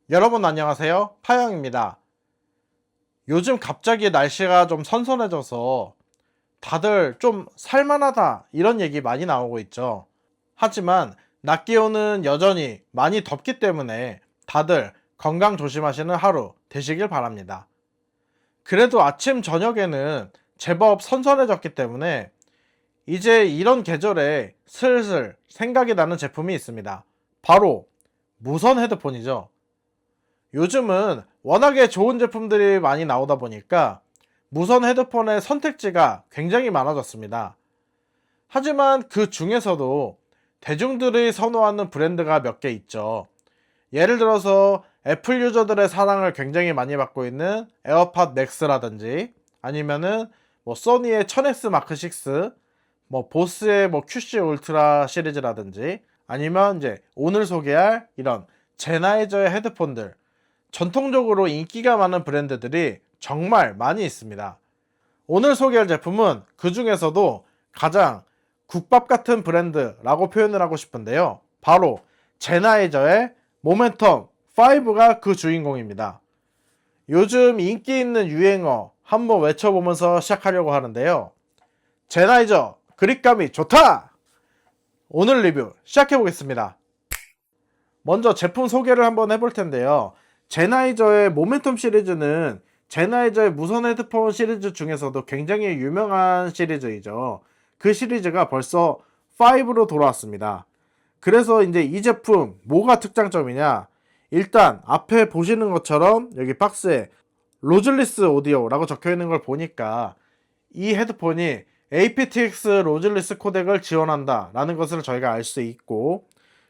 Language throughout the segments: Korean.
여러분 안녕하세요. 파영입니다. 요즘 갑자기 날씨가 좀 선선해져서 다들 좀 살만하다 이런 얘기 많이 나오고 있죠. 하지만 낮 기온은 여전히 많이 덥기 때문에 다들 건강 조심하시는 하루 되시길 바랍니다. 그래도 아침 저녁에는 제법 선선해졌기 때문에 이제 이런 계절에 슬슬 생각이 나는 제품이 있습니다. 바로 무선 헤드폰이죠. 요즘은 워낙에 좋은 제품들이 많이 나오다 보니까 무선 헤드폰의 선택지가 굉장히 많아졌습니다. 하지만 그 중에서도 대중들이 선호하는 브랜드가 몇 개 있죠. 예를 들어서 애플 유저들의 사랑을 굉장히 많이 받고 있는 에어팟 맥스라든지 아니면은 소니의 1000X 마크 6, 보스의 QC 울트라 시리즈라든지 아니면 이제 오늘 소개할 이런 제나이저의 헤드폰들, 전통적으로 인기가 많은 브랜드들이 정말 많이 있습니다. 오늘 소개할 제품은 그 중에서도 가장 국밥 같은 브랜드라고 표현을 하고 싶은데요. 바로 제나이저의 모멘텀 5가 그 주인공입니다. 요즘 인기 있는 유행어 한번 외쳐보면서 시작하려고 하는데요. 제나이저 그립감이 좋다! 오늘 리뷰 시작해보겠습니다. 먼저 제품 소개를 한번 해볼 텐데요. 제나이저의 모멘텀 시리즈는 제나이저의 무선 헤드폰 시리즈 중에서도 굉장히 유명한 시리즈이죠. 그 시리즈가 벌써 5로 돌아왔습니다. 그래서 이제 이 제품 뭐가 특장점이냐? 일단 앞에 보시는 것처럼 여기 박스에 로즐리스 오디오라고 적혀 있는 걸 보니까 이 헤드폰이 aptX 로즐리스 코덱을 지원한다 라는 것을 저희가 알 수 있고,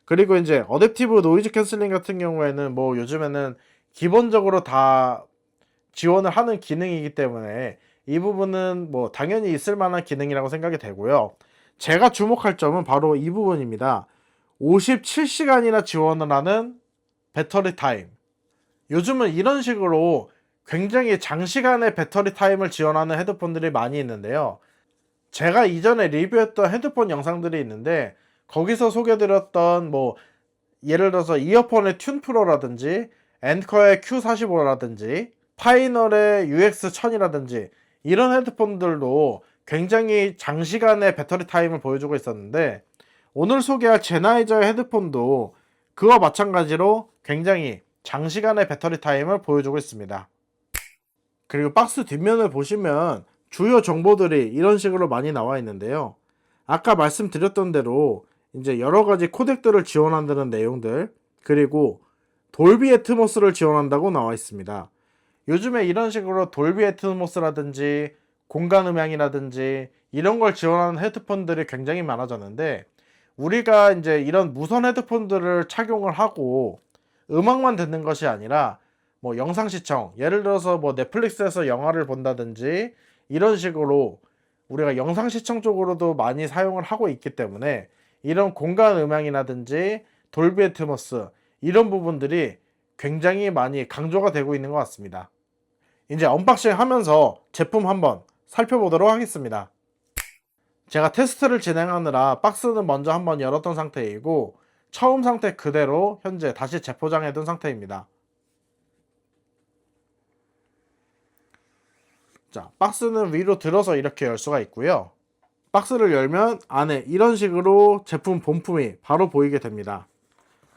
그리고 이제 어댑티브 노이즈 캔슬링 같은 경우에는 요즘에는 기본적으로 다 지원을 하는 기능이기 때문에 이 부분은 당연히 있을 만한 기능이라고 생각이 되고요. 제가 주목할 점은 바로 이 부분입니다. 57시간이나 지원을 하는 배터리 타임. 요즘은 이런 식으로 굉장히 장시간의 배터리 타임을 지원하는 헤드폰들이 많이 있는데요. 제가 이전에 리뷰했던 헤드폰 영상들이 있는데 거기서 소개드렸던 예를 들어서 이어폰의 튠 프로라든지 앵커의 Q45라든지 파이널의 UX1000이라든지 이런 헤드폰들도 굉장히 장시간의 배터리 타임을 보여주고 있었는데, 오늘 소개할 제나이저의 헤드폰도 그와 마찬가지로 굉장히 장시간의 배터리 타임을 보여주고 있습니다. 그리고 박스 뒷면을 보시면 주요 정보들이 이런 식으로 많이 나와 있는데요. 아까 말씀드렸던 대로 이제 여러 가지 코덱들을 지원한다는 내용들, 그리고 돌비 애트모스를 지원한다고 나와 있습니다. 요즘에 이런 식으로 돌비 애트모스라든지 공간 음향이라든지 이런 걸 지원하는 헤드폰들이 굉장히 많아졌는데, 우리가 이제 이런 무선 헤드폰들을 착용을 하고 음악만 듣는 것이 아니라 영상 시청, 예를 들어서 넷플릭스에서 영화를 본다든지 이런 식으로 우리가 영상 시청 쪽으로도 많이 사용을 하고 있기 때문에 이런 공간 음향이라든지 돌비 애트모스 이런 부분들이 굉장히 많이 강조가 되고 있는 것 같습니다. 이제 언박싱 하면서 제품 한번 살펴보도록 하겠습니다. 제가 테스트를 진행하느라 박스는 먼저 한번 열었던 상태이고 처음 상태 그대로 현재 다시 재포장해 둔 상태입니다. 자, 박스는 위로 들어서 이렇게 열 수가 있고요. 박스를 열면 안에 이런 식으로 제품 본품이 바로 보이게 됩니다.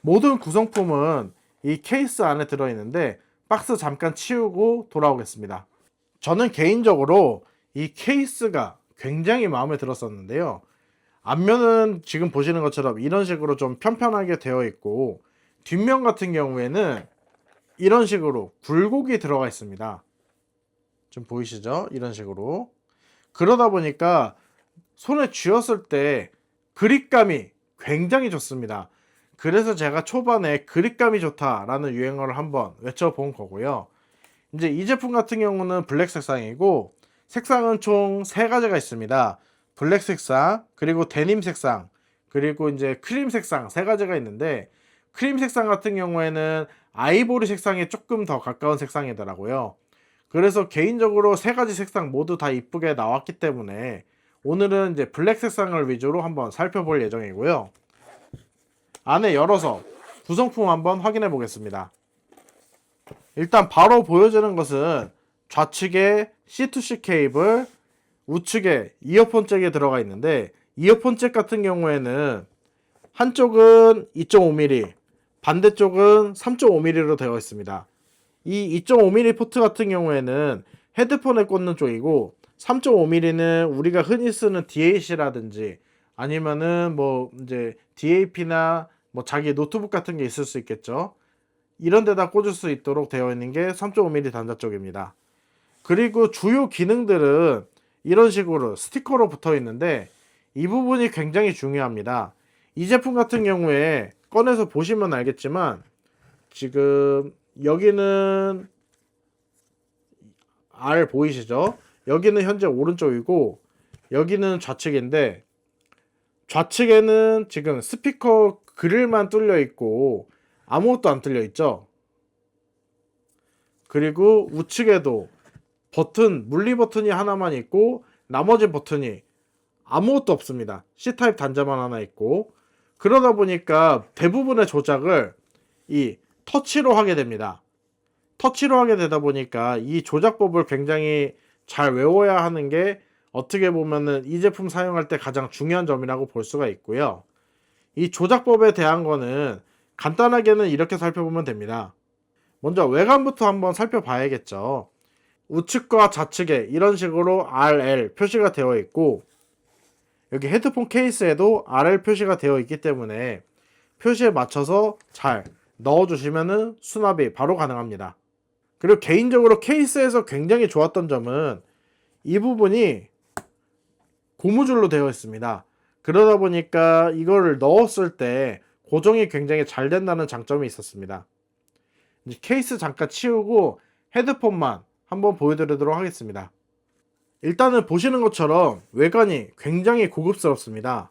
모든 구성품은 이 케이스 안에 들어있는데 박스 잠깐 치우고 돌아오겠습니다. 저는 개인적으로 이 케이스가 굉장히 마음에 들었었는데요. 앞면은 지금 보시는 것처럼 이런 식으로 좀 편편하게 되어 있고, 뒷면 같은 경우에는 이런 식으로 굴곡이 들어가 있습니다. 좀 보이시죠? 이런 식으로. 그러다 보니까 손에 쥐었을 때 그립감이 굉장히 좋습니다. 그래서 제가 초반에 그립감이 좋다라는 유행어를 한번 외쳐본 거고요. 이제 이 제품 같은 경우는 블랙 색상이고, 색상은 총 3가지가 있습니다. 블랙 색상, 그리고 데님 색상, 그리고 이제 크림 색상 3가지가 있는데, 크림 색상 같은 경우에는 아이보리 색상에 조금 더 가까운 색상이더라고요. 그래서 개인적으로 3가지 색상 모두 다 이쁘게 나왔기 때문에 오늘은 이제 블랙 색상을 위주로 한번 살펴볼 예정이고요. 안에 열어서 구성품 한번 확인해 보겠습니다. 일단 바로 보여지는 것은 좌측에 C2C 케이블, 우측에 이어폰 잭이 들어가 있는데, 이어폰 잭 같은 경우에는 한쪽은 2.5mm, 반대쪽은 3.5mm로 되어 있습니다. 이 2.5mm 포트 같은 경우에는 헤드폰에 꽂는 쪽이고, 3.5mm는 우리가 흔히 쓰는 DAC라든지 아니면은 뭐 이제 DAP나 뭐 자기 노트북 같은 게 있을 수 있겠죠. 이런 데다 꽂을 수 있도록 되어 있는 게 3.5mm 단자 쪽입니다. 그리고 주요 기능들은 이런 식으로 스티커로 붙어 있는데, 이 부분이 굉장히 중요합니다. 이 제품 같은 경우에 꺼내서 보시면 알겠지만, 지금 여기는 R 보이시죠? 여기는 현재 오른쪽이고 여기는 좌측인데, 좌측에는 지금 스피커 그릴만 뚫려 있고 아무것도 안 뚫려 있죠. 그리고 우측에도 버튼, 물리 버튼이 하나만 있고 나머지 버튼이 아무것도 없습니다. C타입 단자만 하나 있고, 그러다 보니까 대부분의 조작을 이 터치로 하게 됩니다. 터치로 하게 되다 보니까 이 조작법을 굉장히 잘 외워야 하는 게 어떻게 보면은 이 제품 사용할 때 가장 중요한 점이라고 볼 수가 있고요. 이 조작법에 대한 거는 간단하게는 이렇게 살펴보면 됩니다. 먼저 외관부터 한번 살펴봐야겠죠. 우측과 좌측에 이런 식으로 RL 표시가 되어 있고, 여기 헤드폰 케이스에도 RL 표시가 되어 있기 때문에 표시에 맞춰서 잘 넣어주시면 수납이 바로 가능합니다. 그리고 개인적으로 케이스에서 굉장히 좋았던 점은 이 부분이 고무줄로 되어 있습니다. 그러다 보니까 이거를 넣었을 때 고정이 굉장히 잘 된다는 장점이 있었습니다. 이제 케이스 잠깐 치우고 헤드폰만 한번 보여드리도록 하겠습니다. 일단은 보시는 것처럼 외관이 굉장히 고급스럽습니다.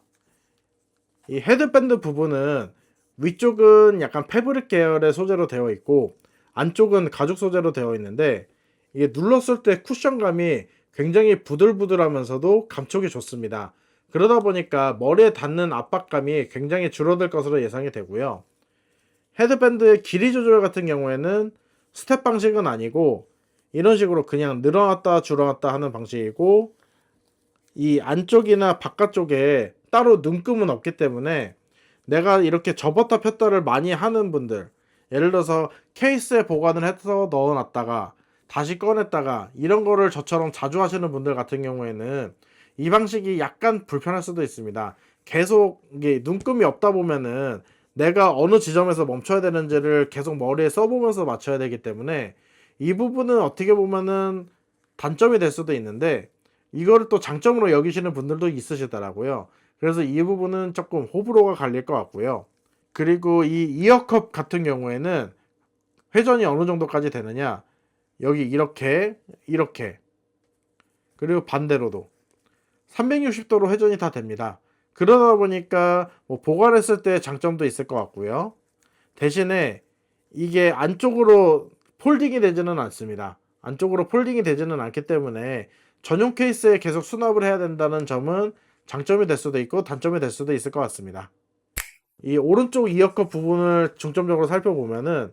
이 헤드밴드 부분은 위쪽은 약간 패브릭 계열의 소재로 되어 있고 안쪽은 가죽 소재로 되어 있는데, 이게 눌렀을 때 쿠션감이 굉장히 부들부들하면서도 감촉이 좋습니다. 그러다 보니까 머리에 닿는 압박감이 굉장히 줄어들 것으로 예상이 되고요. 헤드밴드의 길이 조절 같은 경우에는 스텝 방식은 아니고 이런 식으로 그냥 늘어났다 줄어났다 하는 방식이고, 이 안쪽이나 바깥쪽에 따로 눈금은 없기 때문에 내가 이렇게 접었다 폈다를 많이 하는 분들, 예를 들어서 케이스에 보관을 해서 넣어놨다가 다시 꺼냈다가 이런 거를 저처럼 자주 하시는 분들 같은 경우에는 이 방식이 약간 불편할 수도 있습니다. 계속 이게 눈금이 없다 보면은 내가 어느 지점에서 멈춰야 되는지를 계속 머리에 써보면서 맞춰야 되기 때문에 이 부분은 어떻게 보면은 단점이 될 수도 있는데, 이거를 또 장점으로 여기시는 분들도 있으시더라고요. 그래서 이 부분은 조금 호불호가 갈릴 것 같고요. 그리고 이 이어컵 같은 경우에는 회전이 어느 정도까지 되느냐, 여기 이렇게 그리고 반대로도 360도로 회전이 다 됩니다. 그러다 보니까 뭐 보관했을 때 장점도 있을 것 같고요. 대신에 이게 안쪽으로 폴딩이 되지는 않습니다. 안쪽으로 폴딩이 되지는 않기 때문에 전용 케이스에 계속 수납을 해야 된다는 점은 장점이 될 수도 있고 단점이 될 수도 있을 것 같습니다. 이 오른쪽 이어컵 부분을 중점적으로 살펴보면은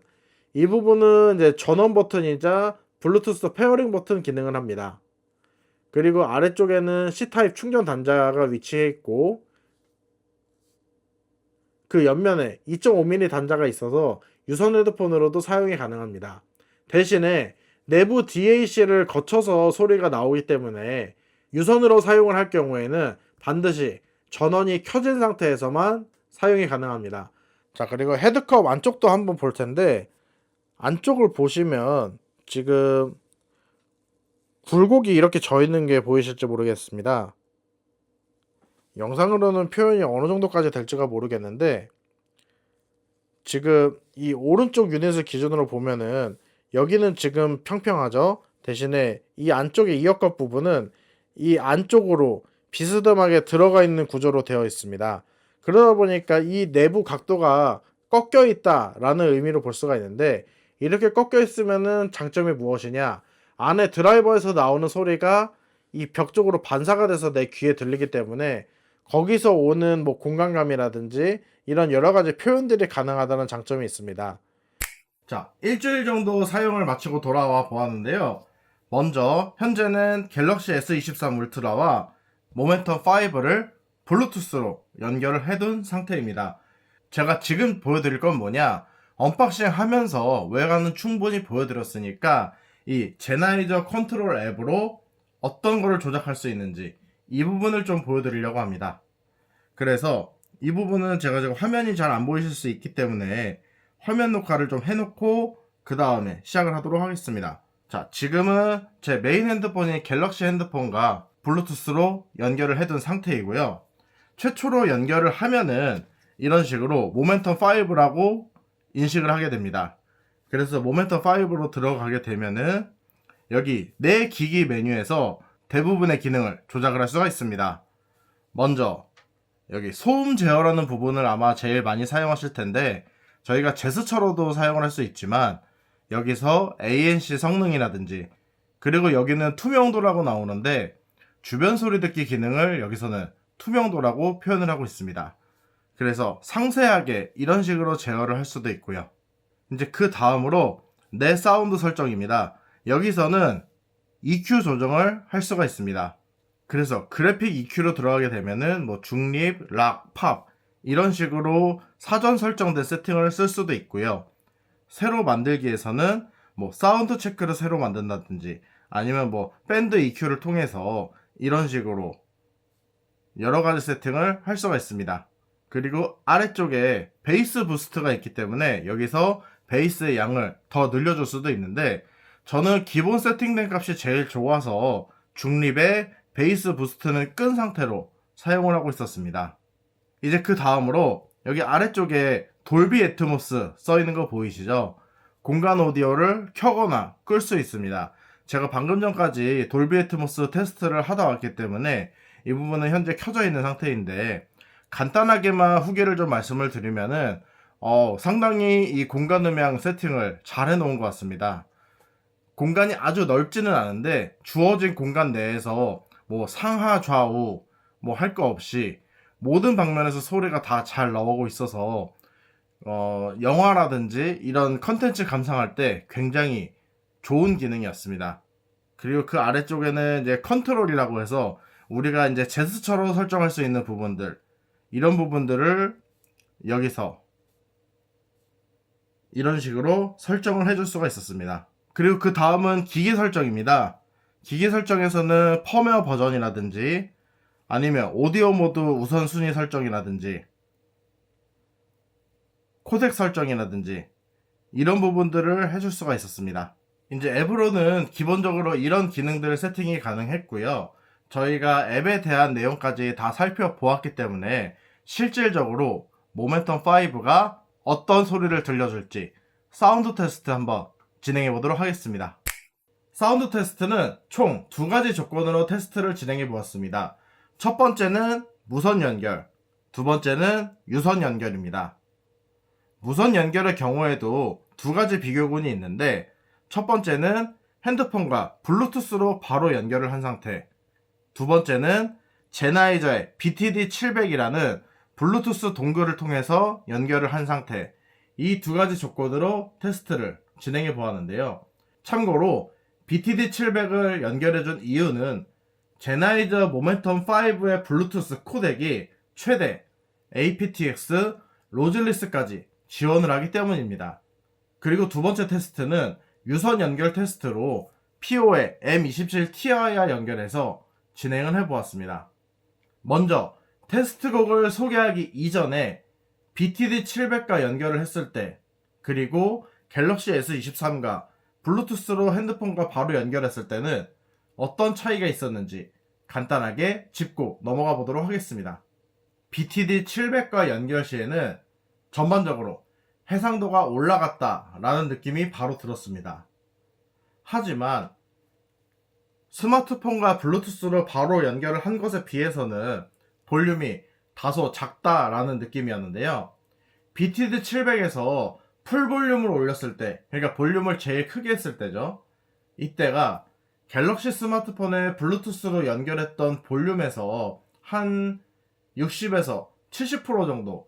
이 부분은 이제 전원 버튼이자 블루투스 페어링 버튼 기능을 합니다. 그리고 아래쪽에는 C타입 충전 단자가 위치해 있고, 그 옆면에 2.5mm 단자가 있어서 유선 헤드폰으로도 사용이 가능합니다. 대신에 내부 DAC를 거쳐서 소리가 나오기 때문에 유선으로 사용을 할 경우에는 반드시 전원이 켜진 상태에서만 사용이 가능합니다. 자, 그리고 헤드컵 안쪽도 한번 볼 텐데, 안쪽을 보시면 지금 굴곡이 이렇게 져 있는 게 보이실지 모르겠습니다. 영상으로는 표현이 어느 정도까지 될지가 모르겠는데, 지금 이 오른쪽 유닛을 기준으로 보면은 여기는 지금 평평하죠. 대신에 이 안쪽의 이어컵 부분은 이 안쪽으로 비스듬하게 들어가 있는 구조로 되어 있습니다. 그러다 보니까 이 내부 각도가 꺾여 있다라는 의미로 볼 수가 있는데, 이렇게 꺾여 있으면은 장점이 무엇이냐, 안에 드라이버에서 나오는 소리가 이 벽 쪽으로 반사가 돼서 내 귀에 들리기 때문에 거기서 오는 뭐 공간감이라든지 이런 여러 가지 표현들이 가능하다는 장점이 있습니다. 자, 일주일 정도 사용을 마치고 돌아와 보았는데요. 먼저 현재는 갤럭시 S23 울트라와 모멘텀 5를 블루투스로 연결을 해둔 상태입니다. 제가 지금 보여드릴 건 뭐냐, 언박싱 하면서 외관은 충분히 보여드렸으니까 이 제나이저 컨트롤 앱으로 어떤 거를 조작할 수 있는지 이 부분을 좀 보여드리려고 합니다. 그래서 이 부분은 제가 지금 화면이 잘 안 보이실 수 있기 때문에 화면 녹화를 좀 해놓고 그 다음에 시작을 하도록 하겠습니다. 자, 지금은 제 메인 핸드폰이 갤럭시 핸드폰과 블루투스로 연결을 해둔 상태이고요. 최초로 연결을 하면은 이런 식으로 모멘텀 5라고 인식을 하게 됩니다. 그래서 모멘텀 5로 들어가게 되면은 여기 내 기기 메뉴에서 대부분의 기능을 조작을 할 수가 있습니다. 먼저 여기 소음 제어라는 부분을 아마 제일 많이 사용하실 텐데, 저희가 제스처로도 사용을 할 수 있지만 여기서 ANC 성능이라든지, 그리고 여기는 투명도라고 나오는데 주변 소리 듣기 기능을 여기서는 투명도라고 표현을 하고 있습니다. 그래서 상세하게 이런 식으로 제어를 할 수도 있고요. 이제 그 다음으로 내 사운드 설정입니다. 여기서는 EQ 조정을 할 수가 있습니다. 그래서 그래픽 EQ로 들어가게 되면은 뭐 중립, 락, 팝 이런 식으로 사전 설정된 세팅을 쓸 수도 있고요. 새로 만들기에서는 뭐 사운드 체크를 새로 만든다든지, 아니면 뭐 밴드 EQ를 통해서 이런 식으로 여러 가지 세팅을 할 수가 있습니다. 그리고 아래쪽에 베이스 부스트가 있기 때문에 여기서 베이스의 양을 더 늘려줄 수도 있는데, 저는 기본 세팅된 값이 제일 좋아서 중립에 베이스 부스트는 끈 상태로 사용을 하고 있었습니다. 이제 그 다음으로 여기 아래쪽에 돌비 애트모스 써있는 거 보이시죠? 공간 오디오를 켜거나 끌 수 있습니다. 제가 방금 전까지 돌비 애트모스 테스트를 하다 왔기 때문에 이 부분은 현재 켜져 있는 상태인데, 간단하게만 후기를 좀 말씀을 드리면은 상당히 이 공간 음향 세팅을 잘 해놓은 것 같습니다. 공간이 아주 넓지는 않은데 주어진 공간 내에서 뭐 상하 좌우 뭐 할 거 없이 모든 방면에서 소리가 다 잘 나오고 있어서 영화라든지 이런 컨텐츠 감상할 때 굉장히 좋은 기능이었습니다. 그리고 그 아래쪽에는 이제 컨트롤이라고 해서 우리가 이제 제스처로 설정할 수 있는 부분들, 이런 부분들을 여기서 이런 식으로 설정을 해줄 수가 있었습니다. 그리고 그 다음은 기기 설정입니다. 기기 설정에서는 펌웨어 버전이라든지, 아니면 오디오 모드 우선순위 설정이라든지, 코덱 설정이라든지 이런 부분들을 해줄 수가 있었습니다. 이제 앱으로는 기본적으로 이런 기능들 세팅이 가능했고요. 저희가 앱에 대한 내용까지 다 살펴보았기 때문에 실질적으로 모멘텀 5가 어떤 소리를 들려줄지 사운드 테스트 한번 진행해 보도록 하겠습니다. 사운드 테스트는 총 두 가지 조건으로 테스트를 진행해 보았습니다. 첫 번째는 무선 연결, 두 번째는 유선 연결입니다. 무선 연결의 경우에도 두 가지 비교군이 있는데, 첫 번째는 핸드폰과 블루투스로 바로 연결을 한 상태, 두 번째는 제나이저의 BTD700이라는 블루투스 동글을 통해서 연결을 한 상태, 이 두 가지 조건으로 테스트를 진행해 보았는데요. 참고로 BTD700을 연결해준 이유는 제나이저 모멘텀 5의 블루투스 코덱이 최대 aptX 로즐리스까지 지원을 하기 때문입니다. 그리고 두 번째 테스트는 유선 연결 테스트로 PO의 M27Ti와 연결해서 진행을 해보았습니다. 먼저 테스트곡을 소개하기 이전에 BTD700과 연결을 했을 때, 그리고 갤럭시 S23과 블루투스로 핸드폰과 바로 연결했을 때는 어떤 차이가 있었는지 간단하게 짚고 넘어가 보도록 하겠습니다. BTD700과 연결 시에는 전반적으로 해상도가 올라갔다라는 느낌이 바로 들었습니다. 하지만 스마트폰과 블루투스로 바로 연결을 한 것에 비해서는 볼륨이 다소 작다라는 느낌이었는데요. BTD700에서 풀 볼륨을 올렸을 때, 그러니까 볼륨을 제일 크게 했을 때죠. 이때가 갤럭시 스마트폰에 블루투스로 연결했던 볼륨에서 한 60에서 70% 정도,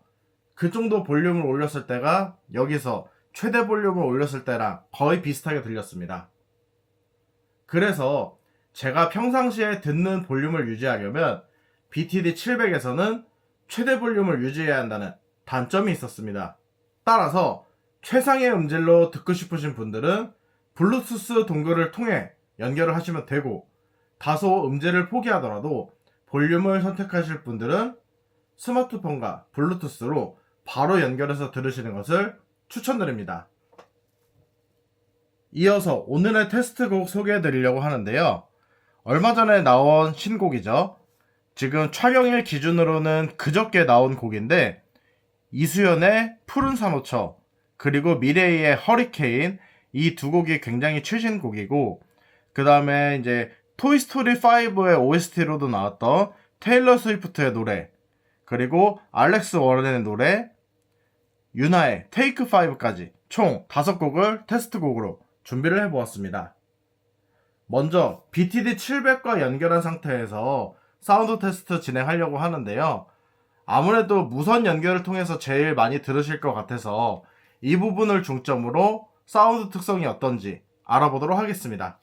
그 정도 볼륨을 올렸을 때가 여기서 최대 볼륨을 올렸을 때랑 거의 비슷하게 들렸습니다. 그래서 제가 평상시에 듣는 볼륨을 유지하려면 BTD700에서는 최대 볼륨을 유지해야 한다는 단점이 있었습니다. 따라서 최상의 음질로 듣고 싶으신 분들은 블루투스 동글을 통해 연결을 하시면 되고, 다소 음질을 포기하더라도 볼륨을 선택하실 분들은 스마트폰과 블루투스로 바로 연결해서 들으시는 것을 추천드립니다. 이어서 오늘의 테스트곡 소개해 드리려고 하는데요. 얼마 전에 나온 신곡이죠. 지금 촬영일 기준으로는 그저께 나온 곡인데, 이수연의 푸른 산호초 그리고 미레이의 허리케인, 이 두 곡이 굉장히 최신 곡이고, 그 다음에 이제 토이스토리 5의 OST로도 나왔던 테일러 스위프트의 노래, 그리고 알렉스 워렌의 노래, 유나의 테이크 5까지 총 5곡을 테스트곡으로 준비를 해보았습니다. 먼저 BTD700과 연결한 상태에서 사운드 테스트 진행하려고 하는데요. 아무래도 무선 연결을 통해서 제일 많이 들으실 것 같아서 이 부분을 중점으로 사운드 특성이 어떤지 알아보도록 하겠습니다.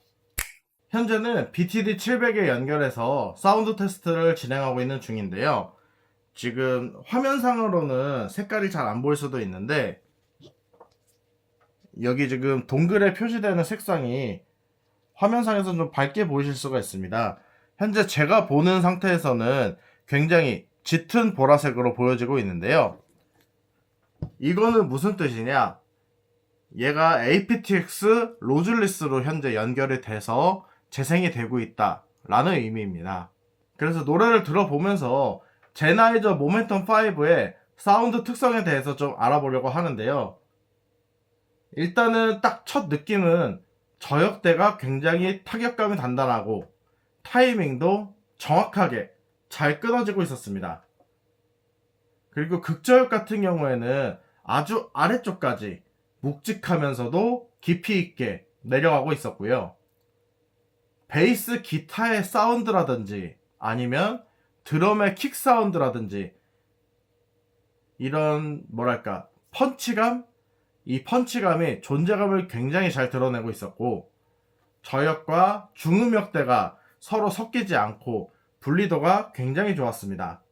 현재는 BTD700에 연결해서 사운드 테스트를 진행하고 있는 중인데요. 지금 화면상으로는 색깔이 잘 안 보일 수도 있는데, 여기 지금 동글에 표시되는 색상이 화면상에서 좀 밝게 보이실 수가 있습니다. 현재 제가 보는 상태에서는 굉장히 짙은 보라색으로 보여지고 있는데요. 이거는 무슨 뜻이냐? 얘가 aptX 로즐리스로 현재 연결이 돼서 재생이 되고 있다 라는 의미입니다. 그래서 노래를 들어보면서 제나이저 모멘텀 5의 사운드 특성에 대해서 좀 알아보려고 하는데요. 일단은 딱 첫 느낌은 저역대가 굉장히 타격감이 단단하고 타이밍도 정확하게 잘 끊어지고 있었습니다. 그리고 극저역 같은 경우에는 아주 아래쪽까지 묵직하면서도 깊이 있게 내려가고 있었고요. 베이스 기타의 사운드라든지 아니면 드럼의 킥 사운드라든지 이런 뭐랄까 펀치감? 이 펀치감이 존재감을 굉장히 잘 드러내고 있었고, 저역과 중음역대가 서로 섞이지 않고 분리도가 굉장히 좋았습니다.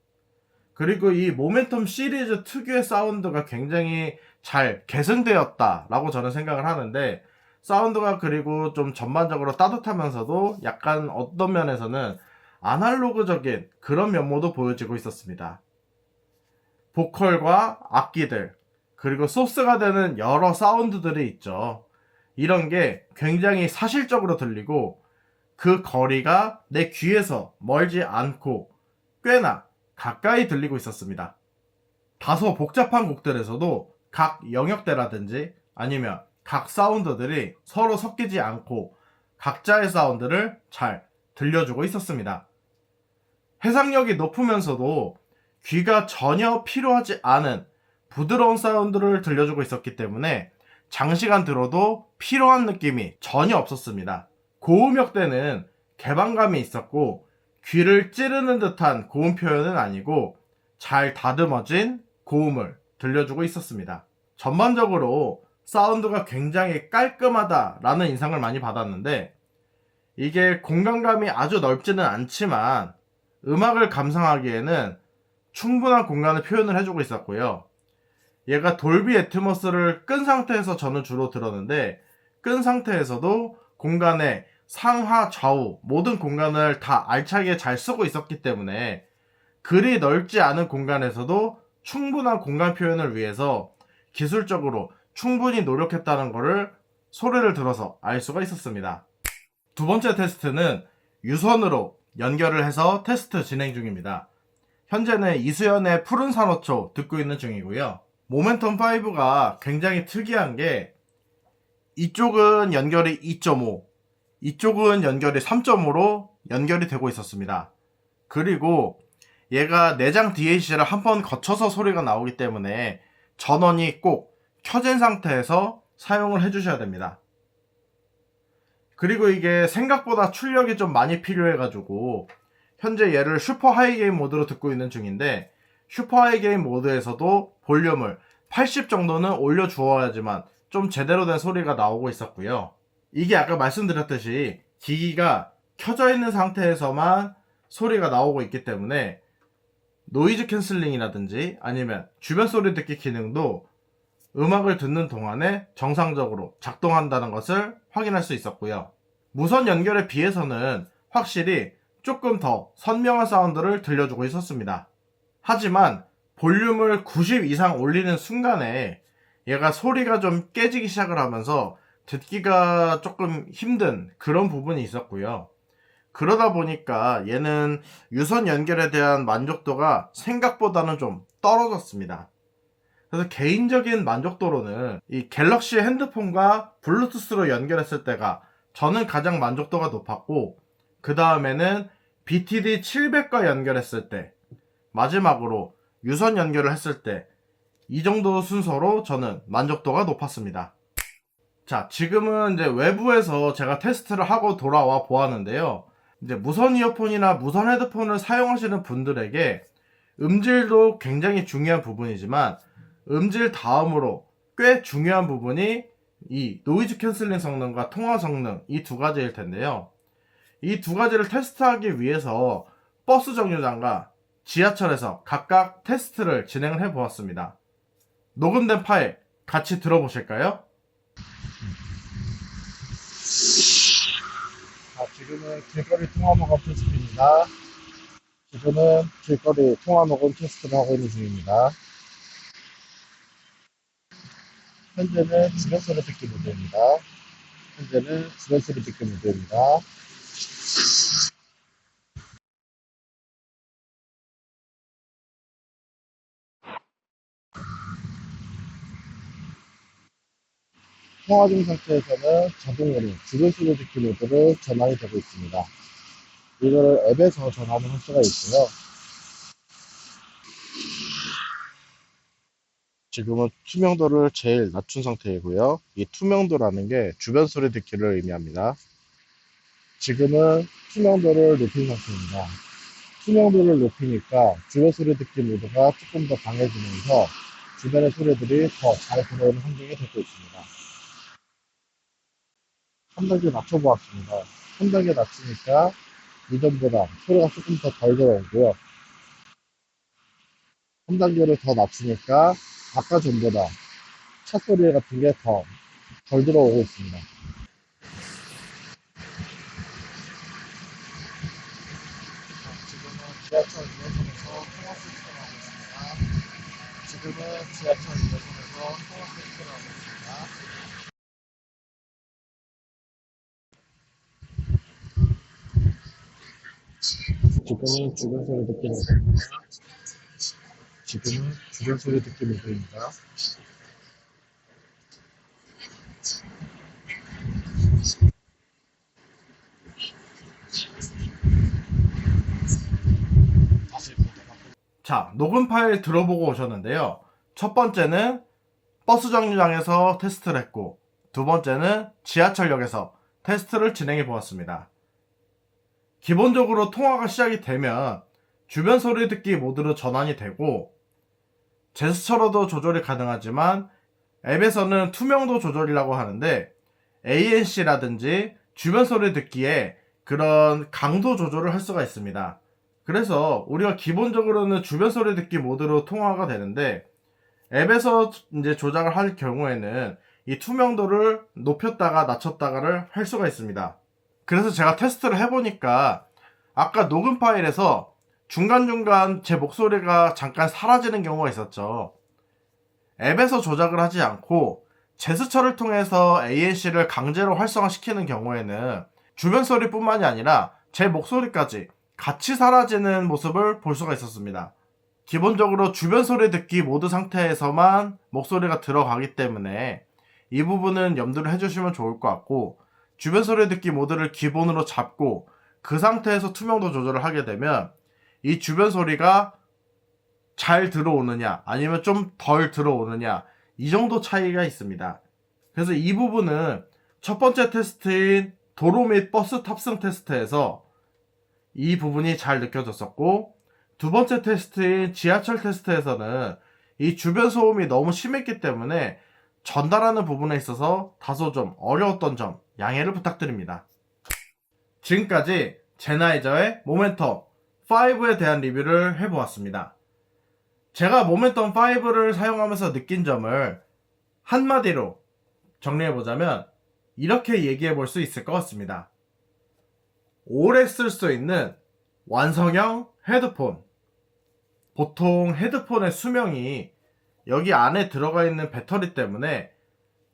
그리고 이 모멘텀 시리즈 특유의 사운드가 굉장히 잘 개선되었다 라고 저는 생각을 하는데, 사운드가 그리고 좀 전반적으로 따뜻하면서도 약간 어떤 면에서는 아날로그적인 그런 면모도 보여지고 있었습니다. 보컬과 악기들, 그리고 소스가 되는 여러 사운드들이 있죠. 이런 게 굉장히 사실적으로 들리고, 그 거리가 내 귀에서 멀지 않고 꽤나 가까이 들리고 있었습니다. 다소 복잡한 곡들에서도 각 영역대라든지 아니면 각 사운드들이 서로 섞이지 않고 각자의 사운드를 잘 들려주고 있었습니다. 해상력이 높으면서도 귀가 전혀 필요하지 않은 부드러운 사운드를 들려주고 있었기 때문에 장시간 들어도 피로한 느낌이 전혀 없었습니다. 고음역대는 개방감이 있었고 귀를 찌르는 듯한 고음 표현은 아니고 잘 다듬어진 고음을 들려주고 있었습니다. 전반적으로 사운드가 굉장히 깔끔하다라는 인상을 많이 받았는데, 이게 공간감이 아주 넓지는 않지만 음악을 감상하기에는 충분한 공간을 표현을 해주고 있었고요. 얘가 돌비 애트모스를 끈 상태에서 저는 주로 들었는데, 끈 상태에서도 공간의 상하 좌우 모든 공간을 다 알차게 잘 쓰고 있었기 때문에 그리 넓지 않은 공간에서도 충분한 공간 표현을 위해서 기술적으로 충분히 노력했다는 것을 소리를 들어서 알 수가 있었습니다. 두 번째 테스트는 유선으로 연결을 해서 테스트 진행 중입니다. 현재는 이수연의 푸른 산호초 듣고 있는 중이고요. 모멘텀 5가 굉장히 특이한 게, 이쪽은 연결이 2.5, 이쪽은 연결이 3.5로 연결이 되고 있었습니다. 그리고 얘가 내장 DAC를 한번 거쳐서 소리가 나오기 때문에 전원이 꼭 켜진 상태에서 사용을 해주셔야 됩니다. 그리고 이게 생각보다 출력이 좀 많이 필요해가지고 현재 얘를 슈퍼 하이 게인 모드로 듣고 있는 중인데, 슈퍼 하이 게인 모드에서도 볼륨을 80 정도는 올려주어야지만 좀 제대로 된 소리가 나오고 있었고요. 이게 아까 말씀드렸듯이 기기가 켜져 있는 상태에서만 소리가 나오고 있기 때문에 노이즈 캔슬링이라든지 아니면 주변 소리 듣기 기능도 음악을 듣는 동안에 정상적으로 작동한다는 것을 확인할 수 있었고요. 무선 연결에 비해서는 확실히 조금 더 선명한 사운드를 들려주고 있었습니다. 하지만 볼륨을 90 이상 올리는 순간에 얘가 소리가 좀 깨지기 시작을 하면서 듣기가 조금 힘든 그런 부분이 있었고요. 그러다 보니까 얘는 유선 연결에 대한 만족도가 생각보다는 좀 떨어졌습니다. 그래서 개인적인 만족도로는 이 갤럭시 핸드폰과 블루투스로 연결했을 때가 저는 가장 만족도가 높았고, 그 다음에는 BTD 700과 연결했을 때, 마지막으로 유선 연결을 했을 때, 이 정도 순서로 저는 만족도가 높았습니다. 자, 지금은 이제 외부에서 제가 테스트를 하고 돌아와 보았는데요. 이제 무선 이어폰이나 무선 헤드폰을 사용하시는 분들에게 음질도 굉장히 중요한 부분이지만, 음질 다음으로 꽤 중요한 부분이 이 노이즈 캔슬링 성능과 통화 성능, 이 두 가지일 텐데요. 이 두 가지를 테스트하기 위해서 버스 정류장과 지하철에서 각각 테스트를 진행을 해 보았습니다. 녹음된 파일 같이 들어보실까요? 지금은 길거리 통화 녹음 테스트입니다. 지금은 길거리 통화 녹음 테스트를 하고 있는 중입니다. 현재는 주변 소리 듣기 모드입니다. 현재는 주변 소리 듣기 모드입니다. 통화 중 상태에서는 자동으로 주변 소리 듣기 모드로 전환이 되고 있습니다. 이거를 앱에서 전환을 할 수가 있고요. 지금은 투명도를 제일 낮춘 상태이고요. 이 투명도라는 게 주변 소리 듣기를 의미합니다. 지금은 투명도를 높인 상태입니다. 투명도를 높이니까 주변 소리 듣기 모드가 조금 더 강해지면서 주변의 소리들이 더 잘 들어오는 환경이 되고 있습니다. 한 단계 낮춰보았습니다. 한 단계 낮추니까 이전보다 소리가 조금 더 덜 들어오고요. 한 단계를 더 낮추니까 아까 전보다 차 소리 같은 게 더 덜 들어오고 있습니다. 지금은 지하철 2호선에서 통화 테스트를 하고 있습니다. 지금은 지하철 2호선에서 통화 테스트를 하고 있습니다. 지금은 주변 소리 듣기 모드입니다. 지금은 주변 소리 듣기 모드입니다. 다시 보도록 자, 녹음 파일 들어보고 오셨는데요. 첫 번째는 버스 정류장에서 테스트를 했고, 두 번째는 지하철역에서 테스트를 진행해 보았습니다. 기본적으로 통화가 시작이 되면 주변 소리 듣기 모드로 전환이 되고, 제스처로도 조절이 가능하지만 앱에서는 투명도 조절이라고 하는데 ANC라든지 주변 소리 듣기에 그런 강도 조절을 할 수가 있습니다. 그래서 우리가 기본적으로는 주변 소리 듣기 모드로 통화가 되는데, 앱에서 이제 조작을 할 경우에는 이 투명도를 높였다가 낮췄다가를 할 수가 있습니다. 그래서 제가 테스트를 해보니까 아까 녹음 파일에서 중간중간 제 목소리가 잠깐 사라지는 경우가 있었죠. 앱에서 조작을 하지 않고 제스처를 통해서 ANC를 강제로 활성화시키는 경우에는 주변 소리뿐만이 아니라 제 목소리까지 같이 사라지는 모습을 볼 수가 있었습니다. 기본적으로 주변 소리 듣기 모드 상태에서만 목소리가 들어가기 때문에 이 부분은 염두를 해주시면 좋을 것 같고, 주변 소리 듣기 모드를 기본으로 잡고 그 상태에서 투명도 조절을 하게 되면 이 주변 소리가 잘 들어오느냐 아니면 좀 덜 들어오느냐, 이 정도 차이가 있습니다. 그래서 이 부분은 첫 번째 테스트인 도로 및 버스 탑승 테스트에서 이 부분이 잘 느껴졌었고, 두 번째 테스트인 지하철 테스트에서는 이 주변 소음이 너무 심했기 때문에 전달하는 부분에 있어서 다소 좀 어려웠던 점 양해를 부탁드립니다. 지금까지 제나이저의 모멘텀 5에 대한 리뷰를 해보았습니다. 제가 모멘텀 5를 사용하면서 느낀 점을 한마디로 정리해보자면 이렇게 얘기해볼 수 있을 것 같습니다. 오래 쓸 수 있는 완성형 헤드폰. 보통 헤드폰의 수명이 여기 안에 들어가 있는 배터리 때문에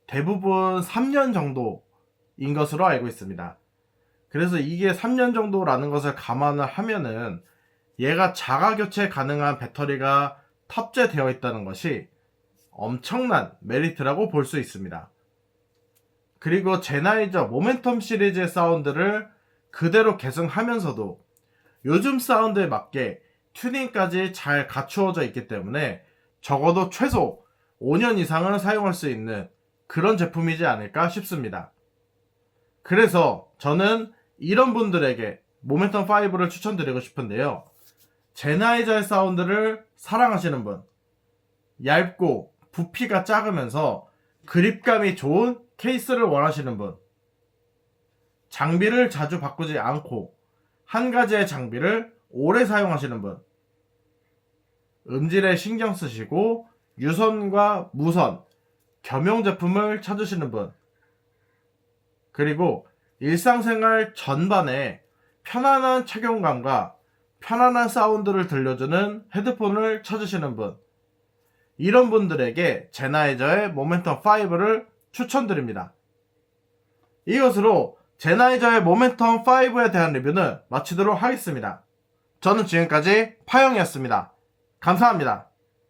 대부분 3년 정도인 것으로 알고 있습니다. 그래서 이게 3년 정도라는 것을 감안을 하면은 얘가 자가 교체 가능한 배터리가 탑재되어 있다는 것이 엄청난 메리트라고 볼 수 있습니다. 그리고 제나이저 모멘텀 시리즈의 사운드를 그대로 계승하면서도 요즘 사운드에 맞게 튜닝까지 잘 갖추어져 있기 때문에 적어도 최소 5년 이상은 사용할 수 있는 그런 제품이지 않을까 싶습니다. 그래서 저는 이런 분들에게 모멘텀 5를 추천드리고 싶은데요. 제나이저의 사운드를 사랑하시는 분, 얇고 부피가 작으면서 그립감이 좋은 케이스를 원하시는 분, 장비를 자주 바꾸지 않고 한 가지의 장비를 오래 사용하시는 분, 음질에 신경 쓰시고 유선과 무선, 겸용 제품을 찾으시는 분, 그리고 일상생활 전반에 편안한 착용감과 편안한 사운드를 들려주는 헤드폰을 찾으시는 분, 이런 분들에게 제나이저의 모멘텀 5를 추천드립니다. 이것으로 제나이저의 모멘텀 5에 대한 리뷰는 마치도록 하겠습니다. 저는 지금까지 파영이었습니다. 감사합니다.